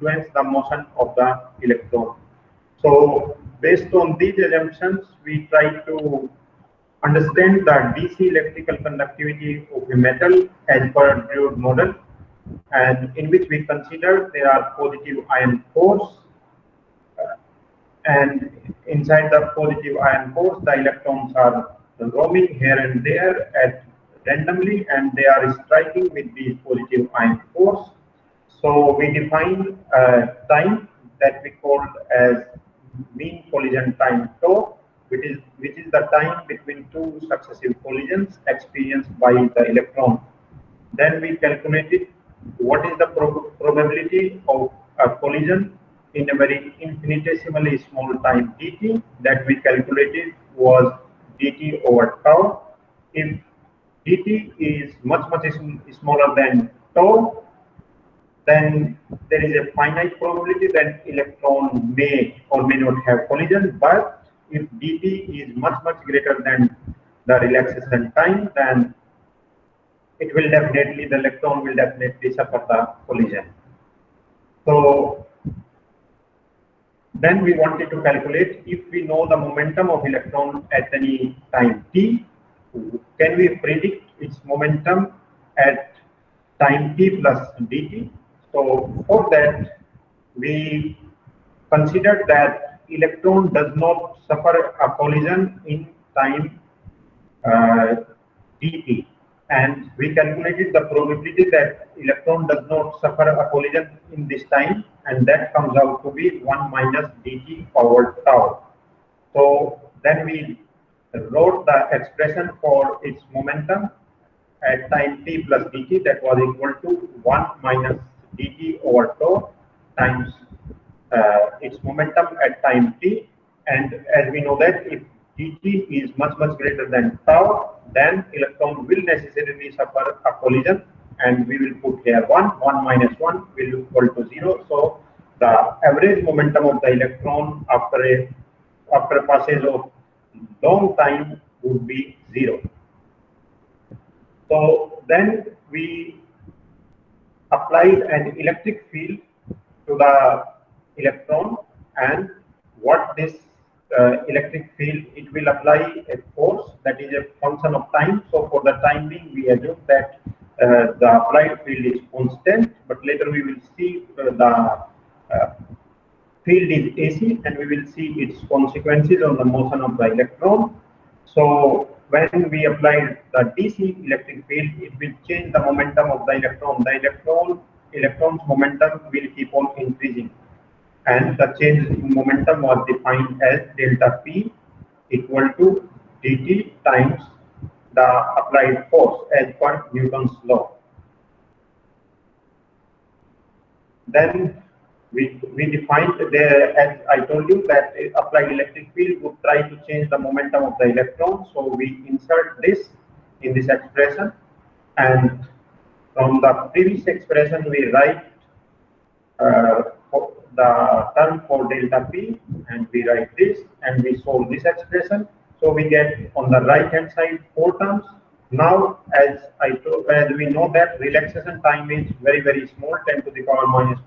influence the motion of the electron. So based on these assumptions, we try to understand the DC electrical conductivity of a metal as per Drude model, and in which we consider there are positive ion cores, and inside the positive ion cores, the electrons are roaming here and there at randomly, and they are striking with these positive ion cores. So we define time that we call as mean collision time tau, which is the time between two successive collisions experienced by the electron. Then we calculated what is the probability of a collision in a very infinitesimally small time dt. That we calculated was dt over tau. If dt is much smaller than tau, then there is a finite probability that electron may or may not have collision. But if dt is much greater than the relaxation time, then the electron will definitely suffer the collision. So then we wanted to calculate, if we know the momentum of electron at any time t, can we predict its momentum at time t plus dt? So for that, we considered that electron does not suffer a collision in time dt, and we calculated the probability that electron does not suffer a collision in this time, and that comes out to be 1 minus dt power tau. So then we wrote the expression for its momentum at time t plus dt, that was equal to 1 minus dt over tau times its momentum at time t. And as we know that if dt is much greater than tau, then electron will necessarily suffer a collision, and we will put here 1 minus 1 will equal to 0. So the average momentum of the electron after a passage of long time would be 0. So then we applied an electric field to the electron, and what this electric field, it will apply a force that is a function of time. So for the time being, we assume that the applied field is constant, but later we will see the field is AC, and we will see its consequences on the motion of the electron. So when we apply the DC electric field, it will change the momentum of the electron. The electron's momentum will keep on increasing, and the change in momentum was defined as delta P equal to dt times the applied force as per Newton's law. Then we defined there, as I told you, that applied electric field would try to change the momentum of the electron. So we insert this in this expression, and from the previous expression we write the term for delta P, and we write this, and we solve this expression. So we get on the right hand side 4 terms. Now, as we know that relaxation time is very small, 10 to the power minus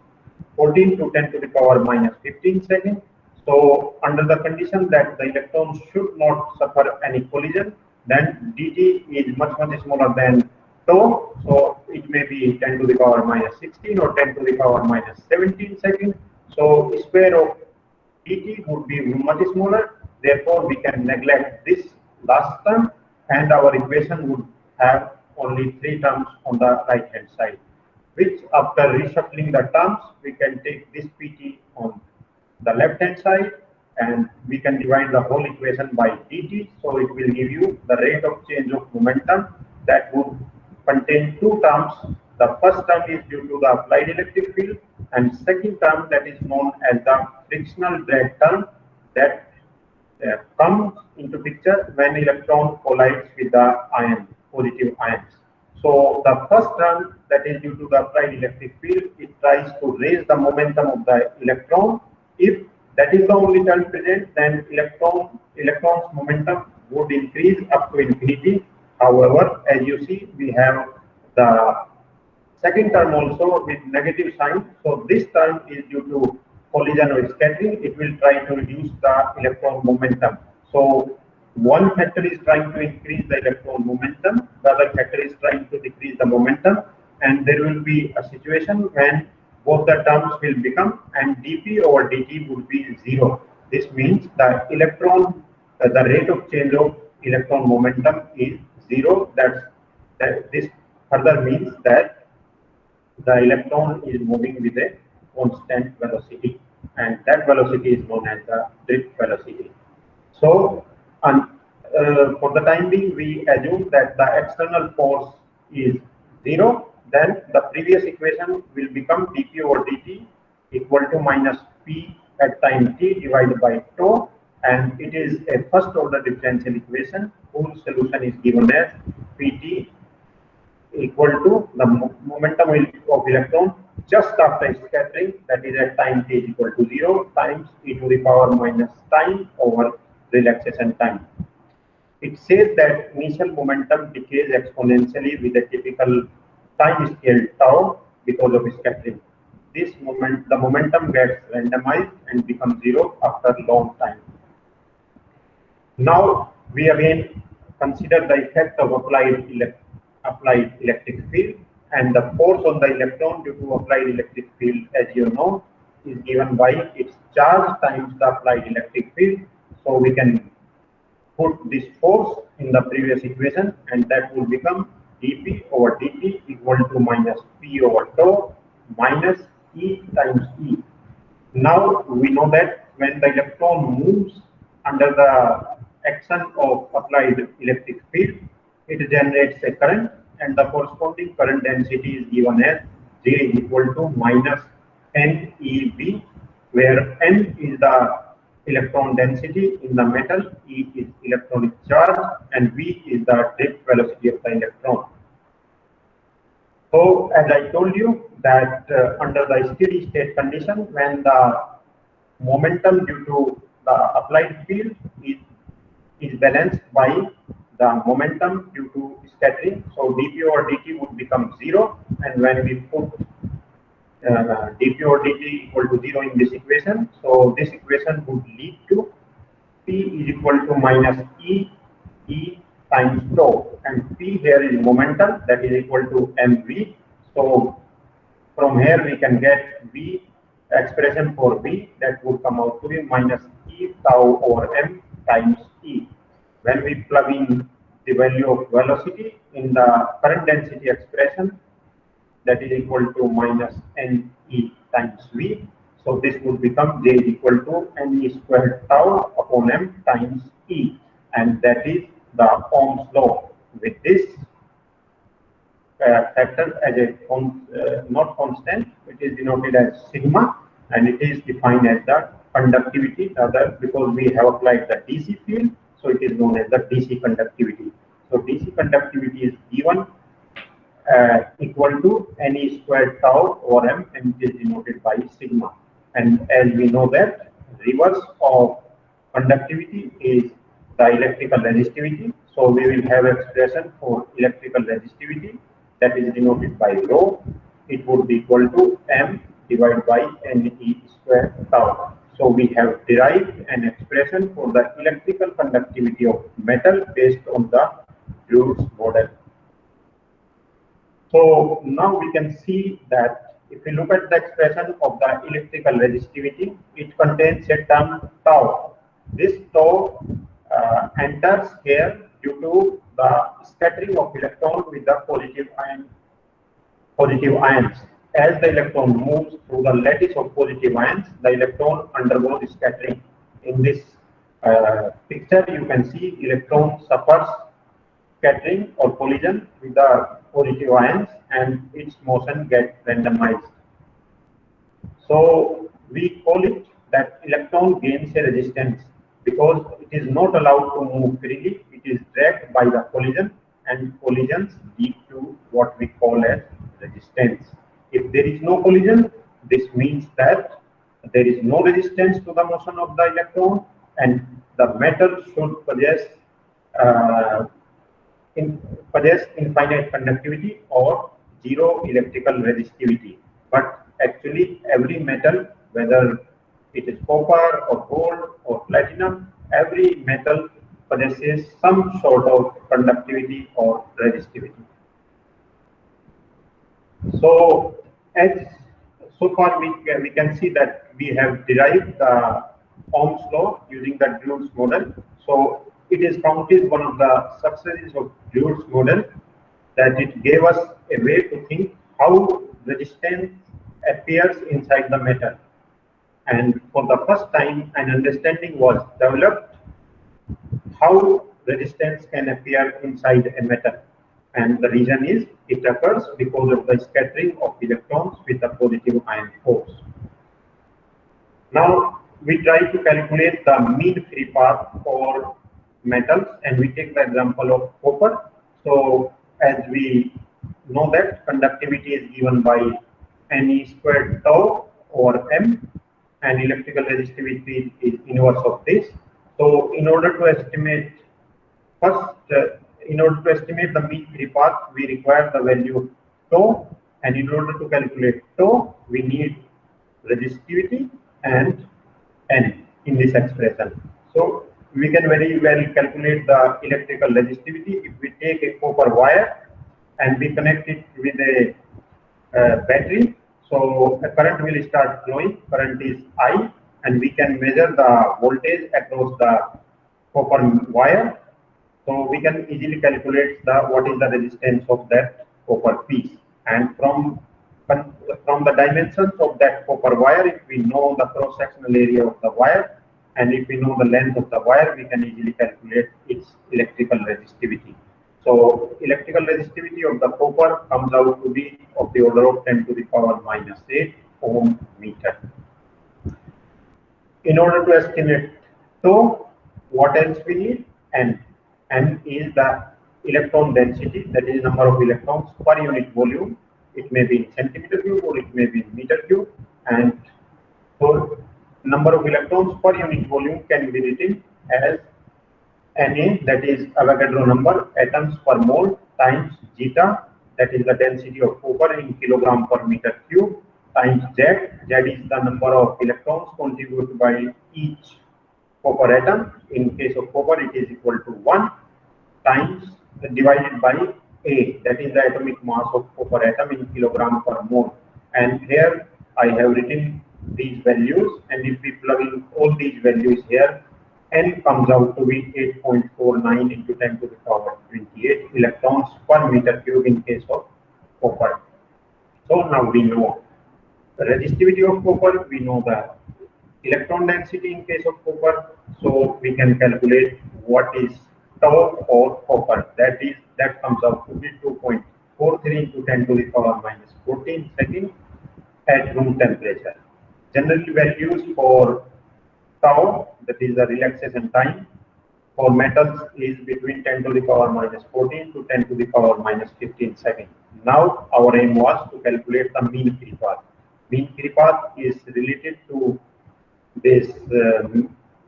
14 to 10 to the power minus 15 seconds. So under the condition that the electron should not suffer any collision, then dt is much smaller than tau. So it may be 10 to the power minus 16 or 10 to the power minus 17 seconds. So square of dt would be much smaller. Therefore, we can neglect this last term, and our equation would have only 3 terms on the right hand side, which after reshuffling the terms, we can take this pt on the left hand side, and we can divide the whole equation by dt. So it will give you the rate of change of momentum that would contain 2 terms. The first term is due to the applied electric field, and second term that is known as the frictional drag term, that comes into picture when electron collides with the positive ions. So the first term, that is due to the applied electric field, it tries to raise the momentum of the electron. If that is the only term present, then electron's momentum would increase up to infinity. However, as you see, we have the Second term also with negative sign. So this term is due to collision or scattering. It will try to reduce the electron momentum. So one factor is trying to increase the electron momentum, the other factor is trying to decrease the momentum, and there will be a situation when both the terms will become, and dp over dt would be 0. This means the electron, the rate of change of electron momentum is 0. This further means that the electron is moving with a constant velocity, and that velocity is known as the drift velocity. So, for the time being, we assume that the external force is 0. Then the previous equation will become dp over dt equal to minus p at time t divided by tau, and it is a first order differential equation whose solution is given as pt equal to the momentum of electron just after scattering, that is at time t is equal to 0 times e to the power minus time over relaxation time. It says that initial momentum decays exponentially with a typical time scale tau because of scattering. The momentum gets randomized and becomes 0 after a long time. Now we again consider the effect of applied electric field, and the force on the electron due to applied electric field, as you know, is given by its charge times the applied electric field. So we can put this force in the previous equation, and that will become dp over dt equal to minus p over tau minus e times e. Now we know that when the electron moves under the action of applied electric field, it generates a current, and the corresponding current density is given as J is equal to minus NeV, where N is the electron density in the metal, E is electronic charge, and V is the drift velocity of the electron. So as I told you that under the steady state condition, when the momentum due to the applied field is balanced by the momentum due to scattering, so dp over dt would become 0, and when we put dp over dt equal to 0 in this equation, so this equation would lead to p is equal to minus e times tau, and p here is momentum, that is equal to mv. So from here we can get v expression for v, that would come out to be minus e tau over m times e. When we plug in the value of velocity in the current density expression, that is equal to minus ne times v. So this would become J is equal to ne squared tau upon m times e, and that is the Ohm's law. With this factor as a not constant, it is denoted as sigma, and it is defined as the conductivity, because we have applied the DC field, so it is known as the DC conductivity. So DC conductivity is given equal to ne squared tau over m, and it is denoted by sigma. And as we know that reverse of conductivity is the electrical resistivity, so we will have expression for electrical resistivity that is denoted by rho. It would be equal to m divided by ne squared tau. So we have derived an expression for the electrical conductivity of metal based on the Drude's model. So now we can see that if we look at the expression of the electrical resistivity, it contains a term tau. This tau enters here due to the scattering of electron with the positive ions. As the electron moves through the lattice of positive ions, the electron undergoes scattering. In this picture, you can see electron suffers scattering or collision with the positive ions, and its motion gets randomized. So we call it that electron gains a resistance because it is not allowed to move freely. It is dragged by the collision, and collisions lead to what we call as resistance. If there is no collision, this means that there is no resistance to the motion of the electron, and the metal should possess infinite conductivity or zero electrical resistivity. But actually every metal, whether it is copper or gold or platinum, every metal possesses some sort of conductivity or resistivity. So as so far we can see that we have derived the Ohm's law using the Drude's model. So it is counted one of the successes of Drude's model that it gave us a way to think how resistance appears inside the metal. And for the first time, an understanding was developed how resistance can appear inside a metal. And the reason is it occurs because of the scattering of electrons with a positive ion force. Now we try to calculate the mean free path for metals, and we take the example of copper. So as we know that conductivity is given by Ne squared tau over m, and electrical resistivity is inverse of this. So in order to estimate the mean free path, we require the value of tau, and in order to calculate tau, we need resistivity and n in this expression. So we can very well calculate the electrical resistivity if we take a copper wire and we connect it with a battery. So a current will start flowing. Current is I, and we can measure the voltage across the copper wire. So we can easily calculate what is the resistance of that copper piece. And from the dimensions of that copper wire, if we know the cross-sectional area of the wire, and if we know the length of the wire, we can easily calculate its electrical resistivity. So electrical resistivity of the copper comes out to be of the order of 10 to the power minus 8 ohm meter. In order to estimate tau, what else we need? N. N is the electron density, that is number of electrons per unit volume. It may be in centimeter cube or it may be in meter cube. And so number of electrons per unit volume can be written as Na, that is Avogadro number, atoms per mole, times zeta, that is the density of copper in kilogram per meter cube, times Z. Z is the number of electrons contributed by each copper atom. In case of copper, it is equal to 1, times divided by A, that is the atomic mass of copper atom in kilogram per mole. And here I have written these values, and if we plug in all these values here, N comes out to be 8.49 into 10 to the power 28 electrons per meter cube in case of copper. So now we know the resistivity of copper, we know the electron density in case of copper, so we can calculate what is tau for copper. That comes out to be 2.43 into 10 to the power minus 14 seconds at room temperature. Generally values for tau, that is the relaxation time, for metals is between 10 to the power minus 14 to 10 to the power minus 15 seconds. Now our aim was to calculate the mean free path. Mean free path is related to this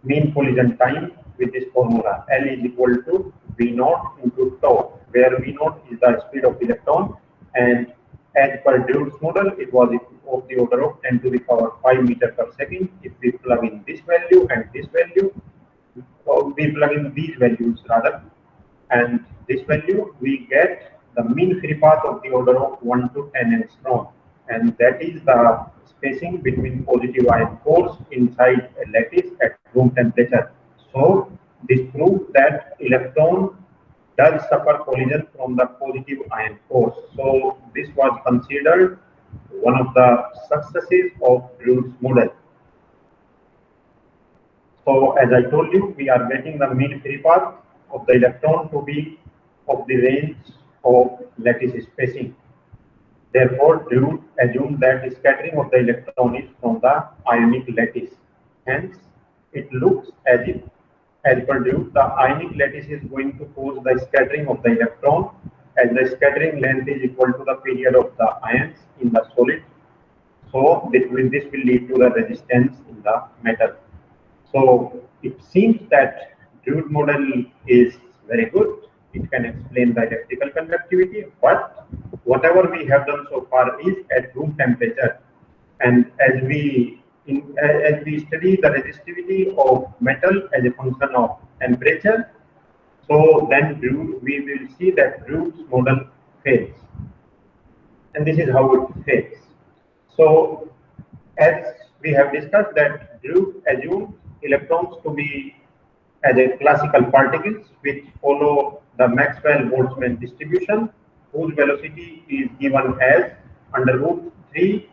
mean collision time with this formula. L is equal to V naught into tau, where V naught is the speed of electron, and as per Drude's model, it was of the order of 10 to the power 5 meter per second. If we plug in this value and this value, or we plug in these values rather, and this value, we get the mean free path of the order of 1 to 10 angstrom, and that is the spacing between positive ion cores inside a lattice at room temperature. So this proves that electron does suffer collision from the positive ion cores. So this was considered one of the successes of Drude's model. So as I told you, we are getting the mean free path of the electron to be of the range of lattice spacing. Therefore, Drude assumed that the scattering of the electron is from the ionic lattice. Hence, it looks as if, as per Drude, the ionic lattice is going to cause the scattering of the electron, as the scattering length is equal to the period of the ions in the solid. So this will lead to the resistance in the metal. So it seems that Drude model is very good. it can explain the electrical conductivity, but whatever we have done so far is at room temperature. And as we study the resistivity of metal as a function of temperature, so then we will see that Drude's model fails. And this is how it fails. So as we have discussed that Drude assumes electrons to be as a classical particles which follow the Maxwell-Boltzmann distribution, whose velocity is given as under root 3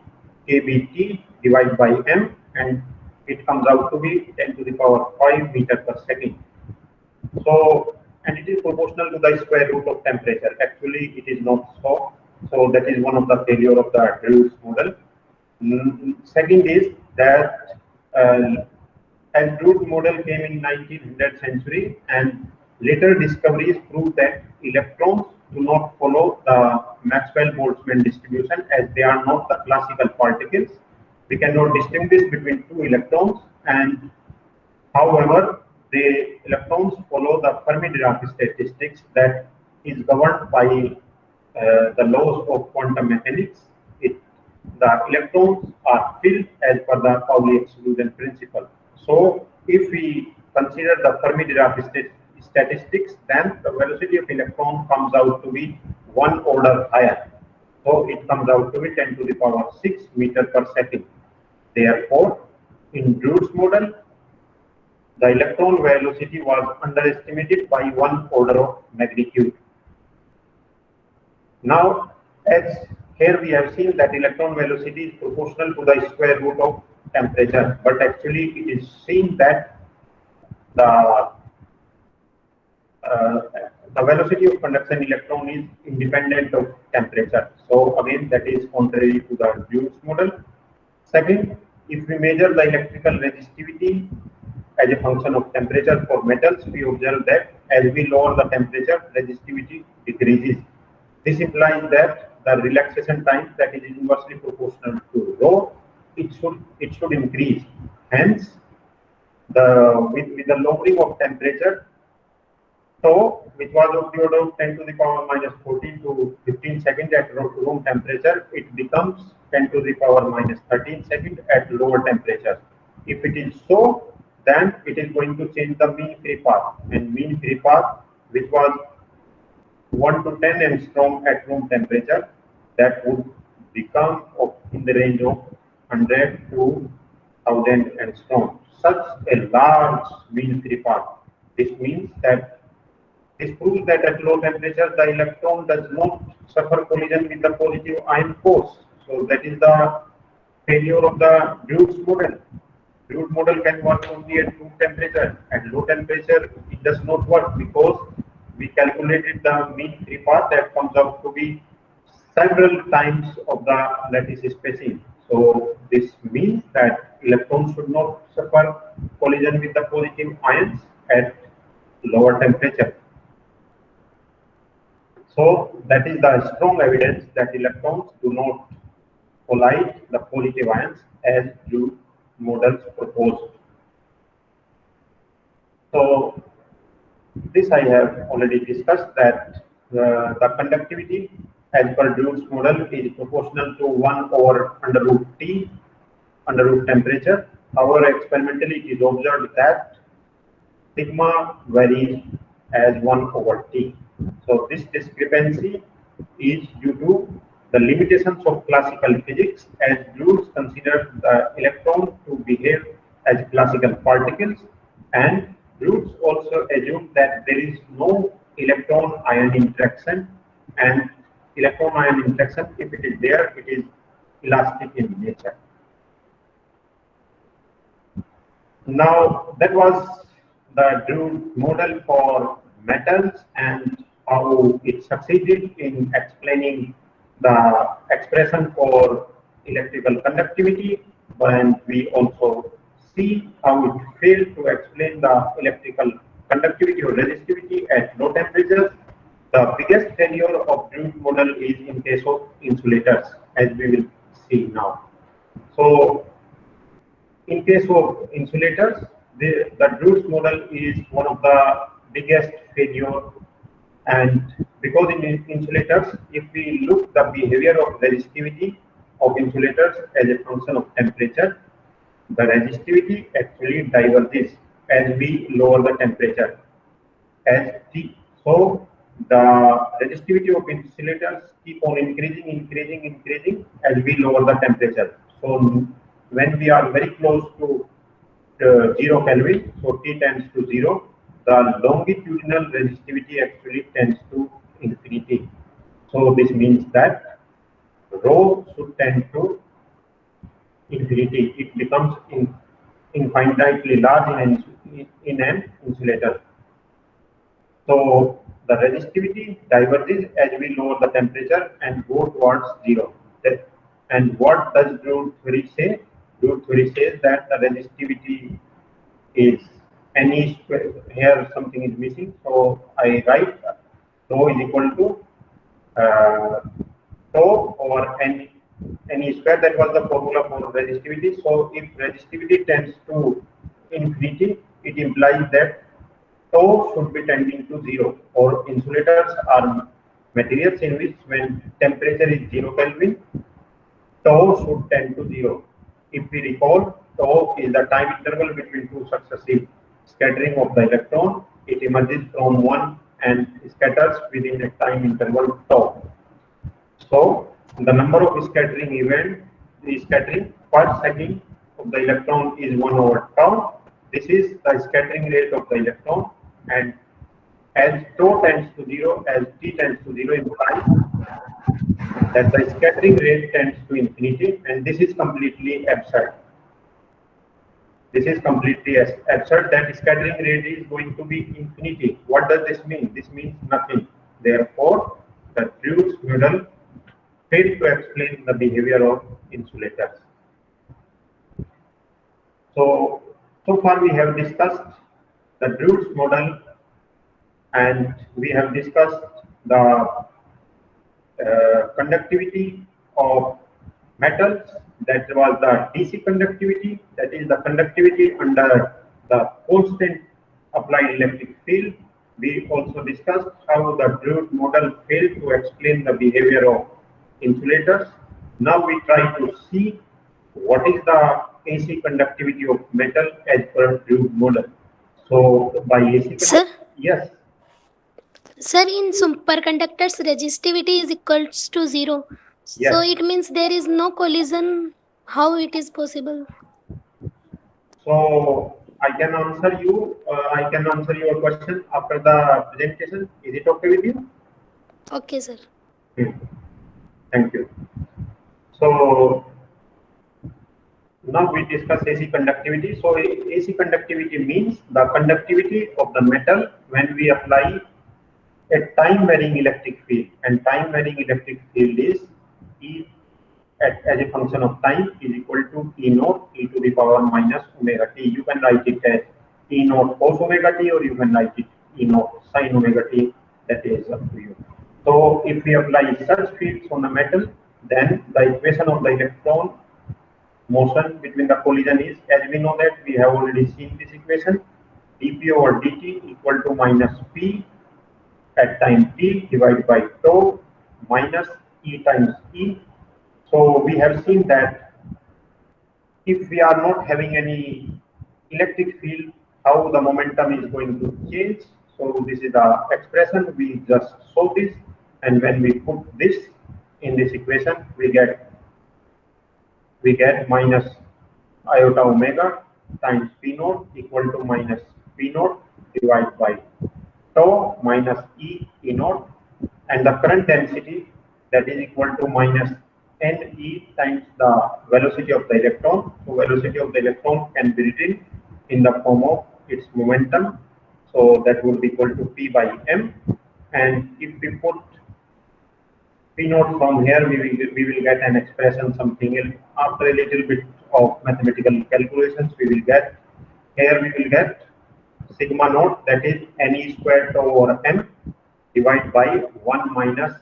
kBt divided by m, and it comes out to be 10 to the power 5 meter per second. So, and it is proportional to the square root of temperature. Actually, it is not so. So that is one of the failure of the Drude's model. Second is that as Drude model came in 1900th century, and later discoveries proved that electrons do not follow the Maxwell-Boltzmann distribution, as they are not the classical particles. We cannot distinguish between two electrons, and however, the electrons follow the Fermi-Dirac statistics that is governed by the laws of quantum mechanics. The electrons are filled as per the Pauli exclusion principle. So, if we consider the Fermi-Dirac statistics, then the velocity of electron comes out to be one order higher. So, it comes out to be 10 to the power 6 meter per second. Therefore, in Drude's model, the electron velocity was underestimated by one order of magnitude. Now, as here we have seen that electron velocity is proportional to the square root of temperature, but actually it is seen that the velocity of conduction electron is independent of temperature. So again, that is contrary to the Drude's model. Second, if we measure the electrical resistivity as a function of temperature for metals, we observe that as we lower the temperature, resistivity decreases. This implies that the relaxation time, that is inversely proportional to rho, it should increase. Hence, with the lowering of temperature, so which was of the order of 10 to the power minus 14 to 15 seconds at room temperature, it becomes 10 to the power minus 13 seconds at lower temperature. If it is so, then it is going to change the mean free path, and mean free path, which was 1 to 10 angstrom at room temperature, that would become in the range of 100 to 1000 angstrom. Such a large mean free path. This means that this proves that at low temperature the electron does not suffer collision with the positive ion force. So that is the failure of the Drude's model. Drude model can work only at room temperature. At low temperature, it does not work because we calculated the mean free path that comes out to be several times of the lattice spacing. So this means that electrons should not suffer collision with the positive ions at lower temperature. So that is the strong evidence that electrons do not collide the positive ions as Drude models proposed. So this I have already discussed, that the conductivity as per Drude's model is proportional to 1 over under root T, under root temperature. However, experimentally it is observed that sigma varies as 1 over T. So this discrepancy is due to the limitations of classical physics, as Drude considered the electron to behave as classical particles, and Drude also assumed that there is no electron-ion interaction, and electron-ion interaction, if it is there, it is elastic in nature. Now, that was the Drude model for metals and how it succeeded in explaining the expression for electrical conductivity, and we also see how it failed to explain the electrical conductivity or resistivity at low temperatures. The biggest failure of Drude model is in case of insulators, as we will see now. So, in case of insulators, the Drude model is one of the biggest failure And because in insulators, if we look the behavior of resistivity of insulators as a function of temperature, the resistivity actually diverges as we lower the temperature as T. So the resistivity of insulators keep on increasing as we lower the temperature. So when we are very close to 0 Kelvin, so T tends to 0, the longitudinal resistivity actually tends to infinity. So this means that rho should tend to infinity. It becomes infinitely large in an insulator. So the resistivity diverges as we lower the temperature and go towards 0. And what does Drude theory say? Drude theory says that the resistivity is Ne square. Here something is missing, so I write rho is equal to uh, tau over Ne square. That was the formula for resistivity. So if resistivity tends to infinity, it implies that tau should be tending to 0, or insulators are materials in which when temperature is 0 Kelvin, tau should tend to 0. If we recall, tau is the time interval between two successive scattering of the electron. It emerges from one and scatters within a time interval tau. So the number of scattering event, the scattering per second of the electron is 1 over tau. This is the scattering rate of the electron, and as tau tends to 0, as t tends to 0 implies that the scattering rate tends to infinity, and this is completely absurd. This is completely absurd that scattering rate is going to be infinity. What does this mean? This means nothing. Therefore, the Drude's model failed to explain the behavior of insulators. So far we have discussed the Drude's model, and we have discussed the conductivity of metals. That was the DC conductivity, that is the conductivity under the constant applied electric field. We also discussed how the Drude model failed to explain the behavior of insulators. Now we try to see what is the AC conductivity of metal as per Drude model. So by AC Sir, yes, sir, in superconductors, resistivity is equals to 0. So yes. it means there is no collision. How it is possible? So I can answer you. I can answer your question after the presentation. Is it okay with you? Okay, sir. Hmm. Thank you. So now we discuss AC conductivity. So AC conductivity means the conductivity of the metal when we apply a time varying electric field, and time varying electric field is E as a function of time is equal to E naught e to the power minus omega t. You can write it as E naught cos omega t, or you can write it E naught sin omega t. That is up to you. So if we apply such fields on a metal, then the equation of the electron motion between the collision is, as we know that we have already seen this equation, dp over dt equal to minus p at time t divided by tau minus e times e. So we have seen that if we are not having any electric field, how the momentum is going to change. So this is the expression, we just saw this, and when we put this in this equation, we get minus iota omega times p naught equal to minus p naught divided by tau minus e naught, and the current density that is equal to minus ne times the velocity of the electron. So velocity of the electron can be written in the form of its momentum. So that would be equal to p by m, and if we put P naught from here, we will get an expression something else. After a little bit of mathematical calculations, we will get sigma naught, that is Ne squared over m divided by 1 minus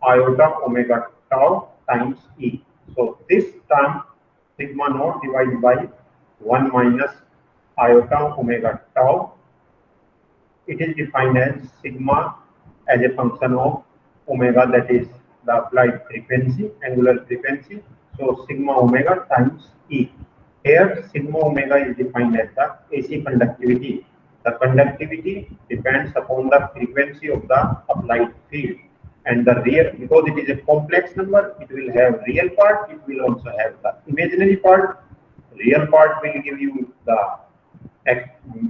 iota omega tau times E. So this term sigma naught divided by 1 minus iota omega tau, it is defined as sigma as a function of omega, that is the applied frequency, angular frequency. So sigma omega times E. Here sigma omega is defined as the AC conductivity. The conductivity depends upon the frequency of the applied field, and the real, because it is a complex number, it will have real part, it will also have the imaginary part. Real part will give you the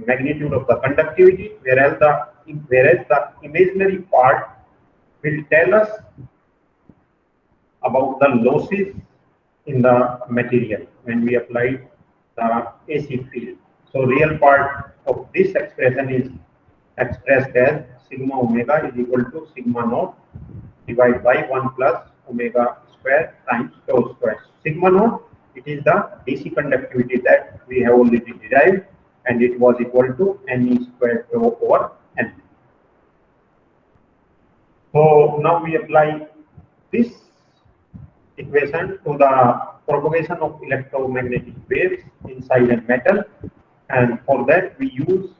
magnitude of the conductivity, whereas the imaginary part will tell us about the losses in the material when we apply the AC field. So real part of this expression is expressed as sigma omega is equal to sigma naught divided by 1 plus omega square times tau square. Sigma naught, it is the DC conductivity that we have already derived, and it was equal to Ne square tau over N. So now we apply this equation to the propagation of electromagnetic waves inside a metal, and for that we use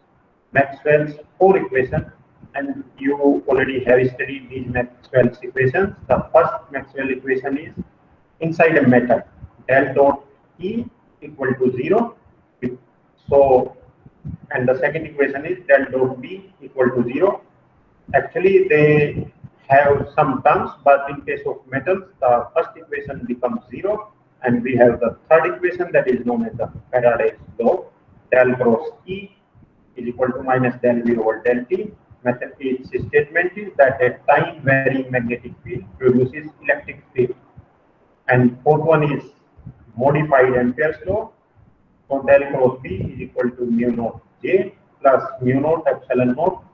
Maxwell's 4 equations, and you already have studied these Maxwell's equations. The first Maxwell equation is inside a metal, del dot E equal to 0. So, and the second equation is del dot B equal to 0. Actually, they have some terms, but in case of metals, the first equation becomes 0, and we have the third equation that is known as the Faraday's law. Del cross E is equal to minus del V over del T. Its statement is that a time varying magnetic field produces electric field. And fourth one is modified Ampere's law. So del cross B is equal to mu naught J plus mu naught epsilon naught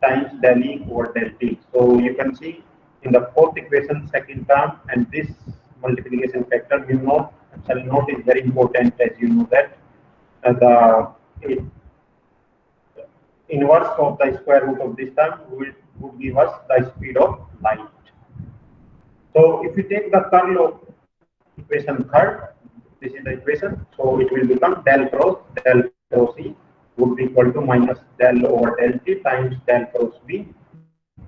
times del E over del T. So you can see in the fourth equation, second term, and this multiplication factor mu naught epsilon naught is very important, as you know that the inverse of the square root of this term would give us the speed of light. So if we take the curl of equation third, this is the equation, so it will become del cross E would be equal to minus del over del T times del cross B,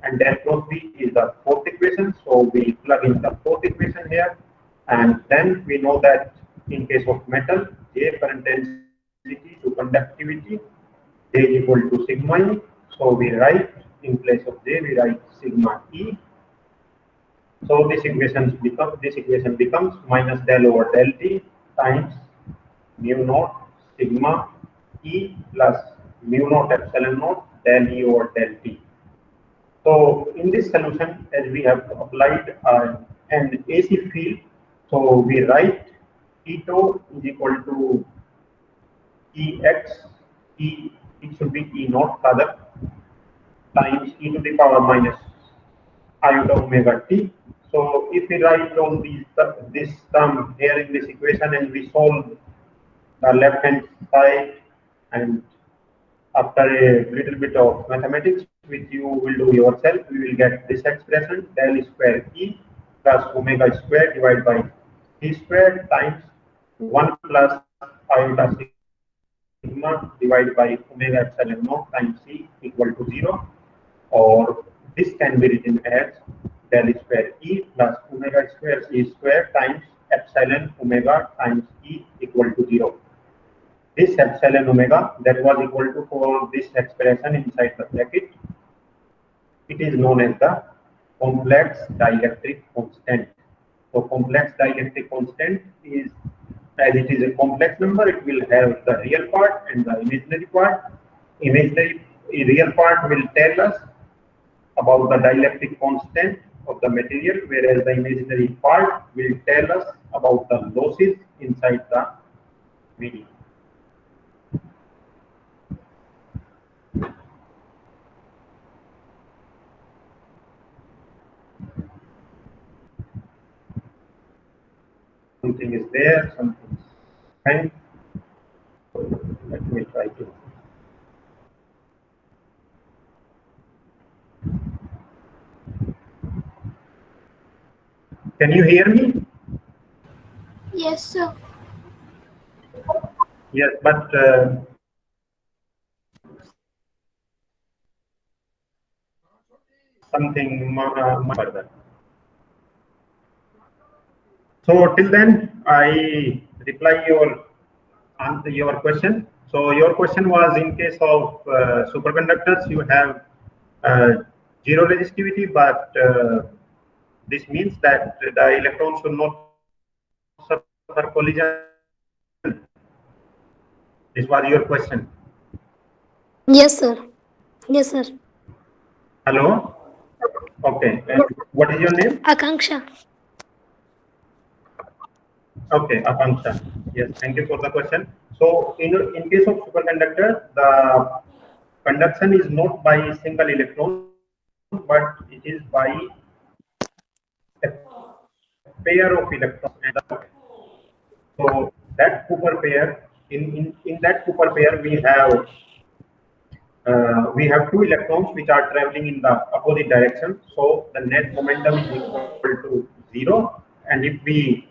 and del cross B is the fourth equation, so we plug in the fourth equation here, and then we know that in case of metal, J current density to conductivity, J is equal to sigma E, so we write in place of J we write sigma E. So this equation becomes minus del over del T times mu naught sigma E plus mu naught epsilon naught del E over del T. So in this solution, as we have applied an AC field, so we write E tau is equal to Ex, it should be E naught rather, times e to the power minus iota omega t. So if we write on this term here in this equation and we solve the left hand side, and after a little bit of mathematics which you will do yourself, we will get this expression del square E plus omega square divided by t square times 1 plus iota sigma divided by omega epsilon naught times c equal to 0, or this can be written as del square E plus omega square c square times epsilon omega times E equal to 0. This epsilon omega that was equal to, for this expression inside the bracket, it is known as the complex dielectric constant. So complex dielectric constant is, as it is a complex number, it will have the real part and the imaginary part. Real part will tell us about the dielectric constant of the material, whereas the imaginary part will tell us about the losses inside the medium. Something is there, something is fine. Let me try to. Can you hear me? Yes, sir. Yes, but something much further. So till then, I reply answer your question. So your question was, in case of superconductors, you have zero resistivity, but this means that the electrons should not suffer collision. This was your question. Yes, sir. Yes, sir. Hello. Okay. What is your name? Akanksha. Okay, Akanksha. Yes, thank you for the question. So in case of superconductor, the conduction is not by a single electron, but it is by a pair of electrons. And so that Cooper pair, in that Cooper pair, we have two electrons which are traveling in the opposite direction. So the net momentum is equal to 0. And if we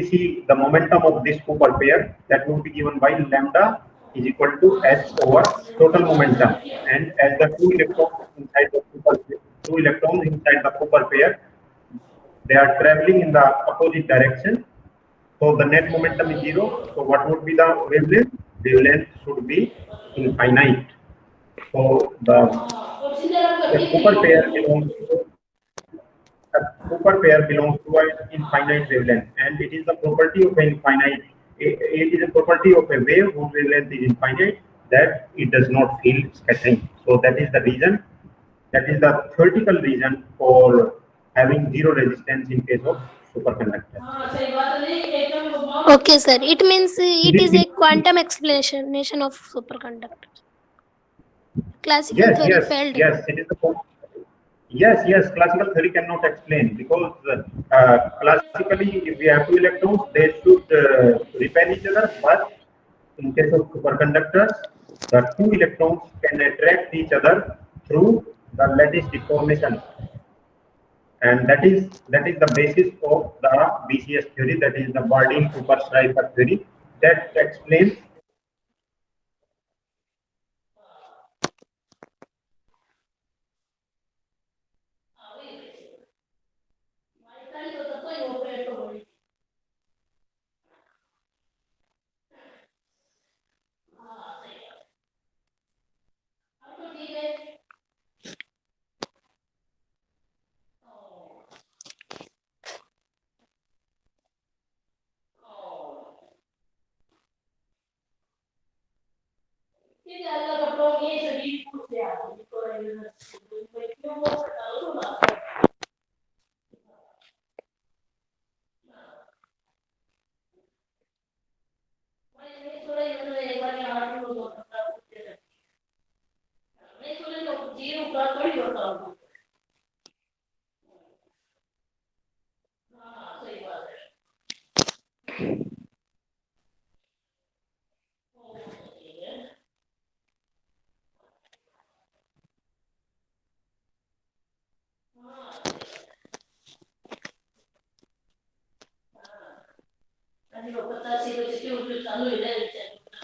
see the momentum of this Cooper pair, that would be given by lambda is equal to h over total momentum. And as the two electrons inside the Cooper pair, they are traveling in the opposite direction. So the net momentum is 0. So what would be the wavelength? Wavelength should be infinite. So the Cooper pair belongs to an infinite wavelength, and it is the property of an infinite. It is a property of a wave whose wavelength is infinite, that it does not feel scattering. So that is the reason. That is the theoretical reason for having zero resistance in case of superconductor. Okay, sir. It means it is a quantum explanation of superconductors. Classical theory failed. Yes, it is the yes. Classical theory cannot explain, because classically, if we have two electrons, they should repel each other. But in case of superconductors, the two electrons can attract each other through the lattice deformation, and that is the basis of the BCS theory. That is the Bardeen-Cooper-Schreiber theory that explains.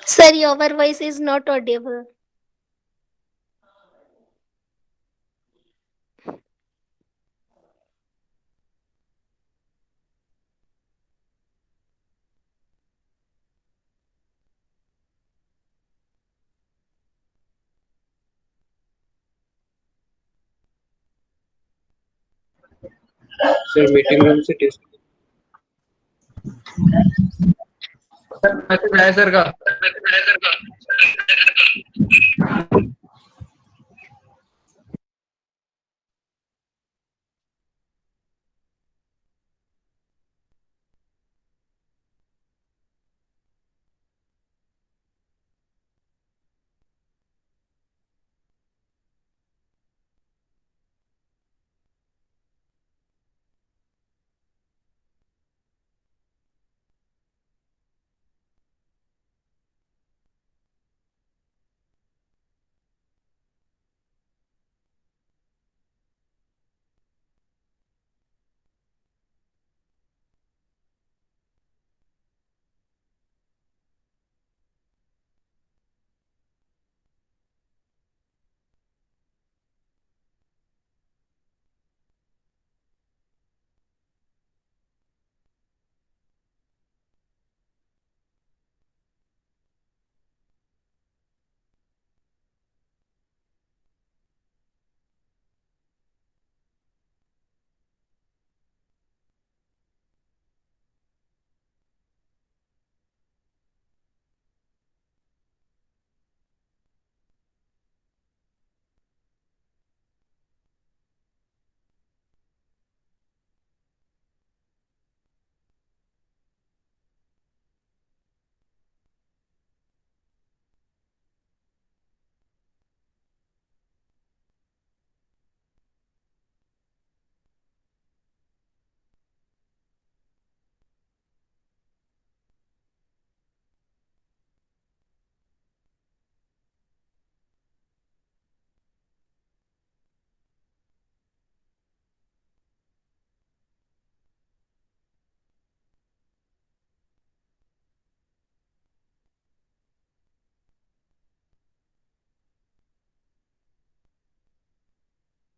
Sir, your voice is not audible. Sir meeting room से test sir message आया sir का